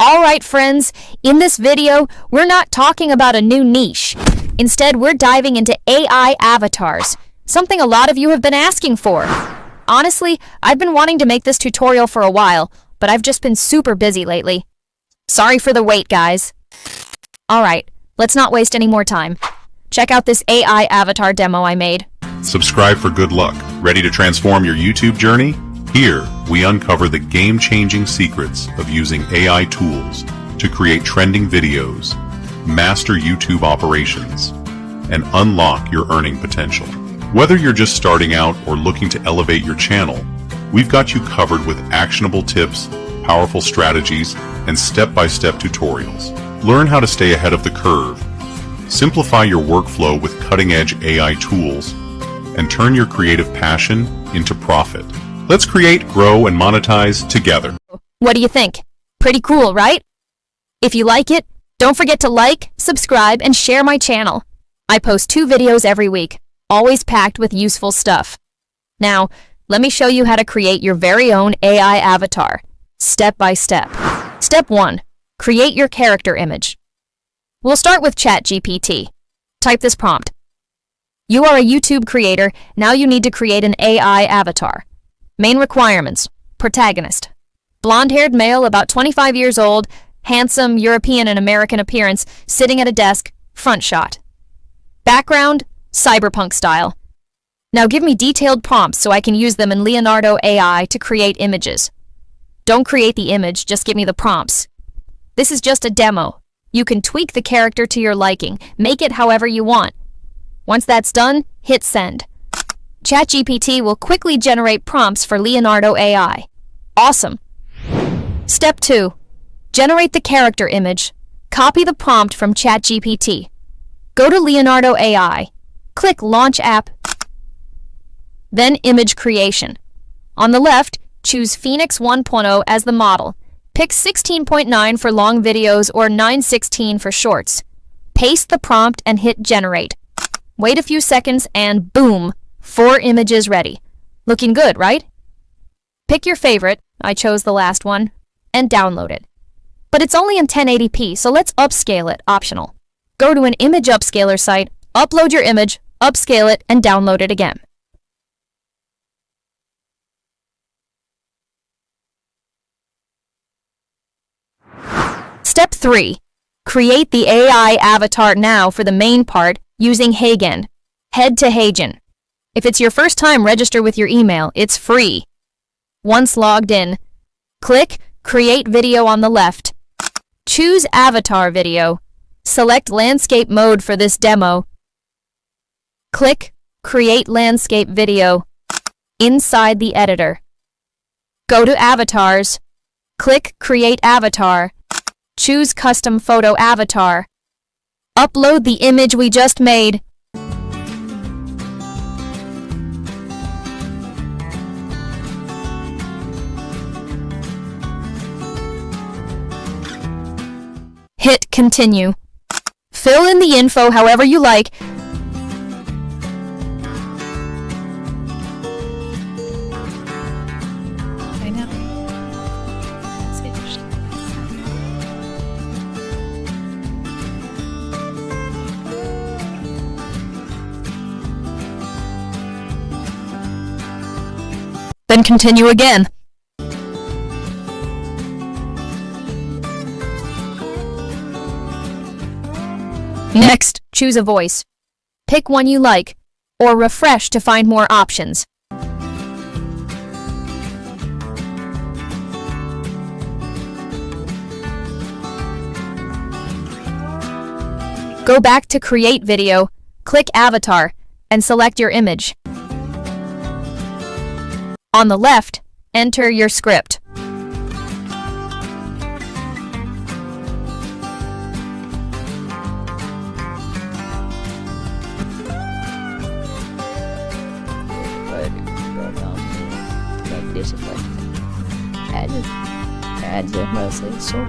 Alright friends, in this video, we're not talking about a new niche. Instead, we're diving into AI avatars, something a lot of you have been asking for. Honestly, I've been wanting to make this tutorial for a while, but I've just been super busy lately. Sorry for the wait, guys. Alright, let's not waste any more time. Check out this AI avatar demo I made. Subscribe for good luck. Ready to transform your YouTube journey? Here, we uncover the game-changing secrets of using AI tools to create trending videos, master YouTube operations, and unlock your earning potential. Whether you're just starting out or looking to elevate your channel, we've got you covered with actionable tips, powerful strategies, and step-by-step tutorials. Learn how to stay ahead of the curve, simplify your workflow with cutting-edge AI tools, and turn your creative passion into profit. Let's create, grow, and monetize together. What do you think? Pretty cool, right? If you like it, don't forget to like, subscribe, and share my channel. I post 2 videos every week, always packed with useful stuff. Now, let me show you how to create your very own AI avatar, step by step. Step 1. Create your character image. We'll start with ChatGPT. Type this prompt. You are a YouTube creator, now you need to create an AI avatar. Main requirements: protagonist, blonde-haired male about 25 years old, handsome European and American appearance, sitting at a desk, front shot. Background: cyberpunk style. Now give me detailed prompts so I can use them in Leonardo AI to create images. Don't create the image, just give me the prompts. This is just a demo. You can tweak the character to your liking, make it however you want. Once that's done, hit send. ChatGPT will quickly generate prompts for Leonardo AI. Awesome! Step 2. Generate the character image. Copy the prompt from ChatGPT. Go to Leonardo AI. Click Launch App. Then Image Creation. On the left, choose Phoenix 1.0 as the model. Pick 16.9 for long videos or 916 for shorts. Paste the prompt and hit Generate. Wait a few seconds and boom! 4 images ready. Looking good, right? Pick your favorite, I chose the last one, and download it. But it's only in 1080p, so let's upscale it, optional. Go to an image upscaler site, upload your image, upscale it, and download it again. Step 3. Create the AI avatar now for the main part using HAGAN. Head to HAGAN. If it's your first time, register with your email. It's free. Once logged in, click Create Video on the left. Choose Avatar Video. Select Landscape Mode for this demo. Click Create Landscape Video inside the editor. Go to Avatars. Click Create Avatar. Choose Custom Photo Avatar. Upload the image we just made. Hit Continue. Fill in the info however you like. I know. It's interesting. Then continue again. Next, choose a voice. Pick one you like, or refresh to find more options. Go back to Create Video, click Avatar, and select your image. On the left, enter your script. This is like add it mostly so.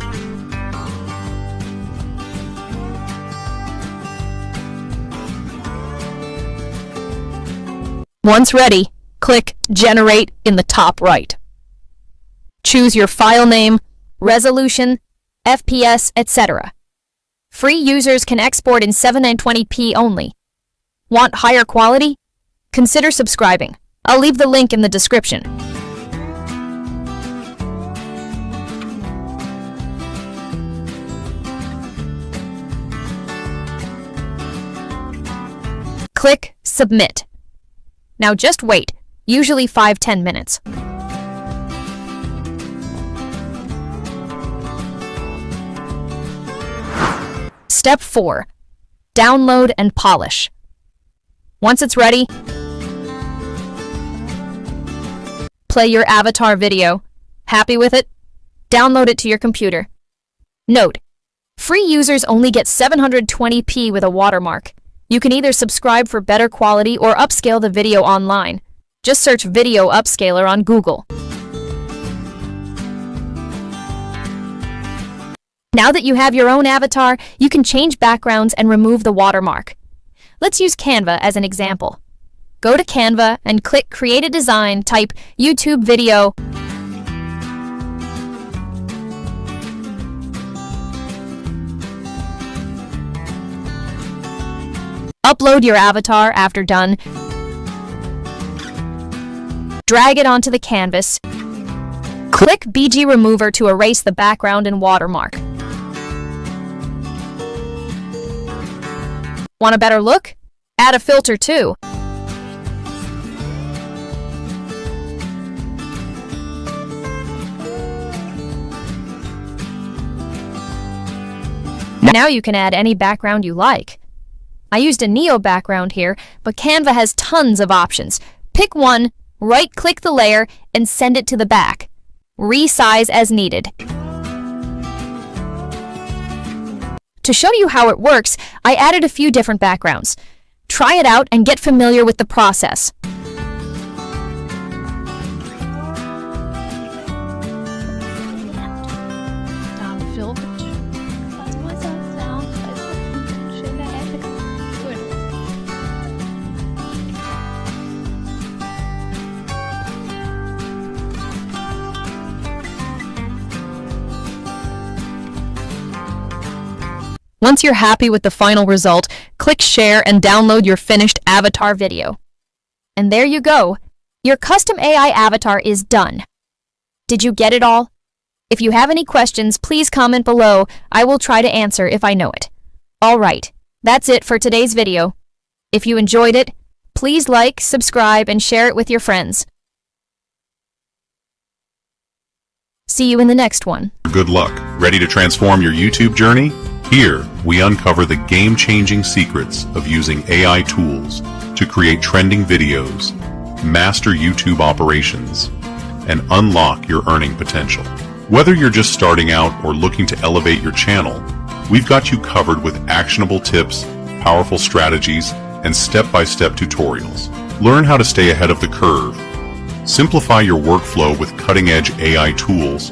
Once ready, click Generate in the top right. Choose your file name, resolution, FPS, etc. Free users can export in 720p only. Want higher quality? Consider subscribing. I'll leave the link in the description. Click Submit. Now just wait, usually 5-10 minutes. Step 4. Download and polish. Once it's ready, play your avatar video. Happy with it? Download it to your computer. Note: free users only get 720p with a watermark. You can either subscribe for better quality or upscale the video online. Just search Video Upscaler on Google. Now that you have your own avatar, you can change backgrounds and remove the watermark. Let's use Canva as an example. Go to Canva and click Create a Design, type YouTube video. Upload your avatar after done. Drag it onto the canvas. Click BG Remover to erase the background and watermark. Want a better look? Add a filter too. Now you can add any background you like. I used a Neo background here, but Canva has tons of options. Pick one, right-click the layer, and send it to the back. Resize as needed. To show you how it works, I added a few different backgrounds. Try it out and get familiar with the process. Once you're happy with the final result, click Share and download your finished avatar video. And there you go. Your custom AI avatar is done. Did you get it all? If you have any questions, please comment below. I will try to answer if I know it. Alright, that's it for today's video. If you enjoyed it, please like, subscribe, and share it with your friends. See you in the next one. Good luck. Ready to transform your YouTube journey? Here, we uncover the game-changing secrets of using AI tools to create trending videos, master YouTube operations, and unlock your earning potential. Whether you're just starting out or looking to elevate your channel, we've got you covered with actionable tips, powerful strategies, and step-by-step tutorials. Learn how to stay ahead of the curve, simplify your workflow with cutting-edge AI tools,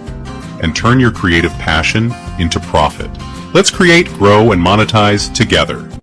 and turn your creative passion into profit. Let's create, grow, and monetize together.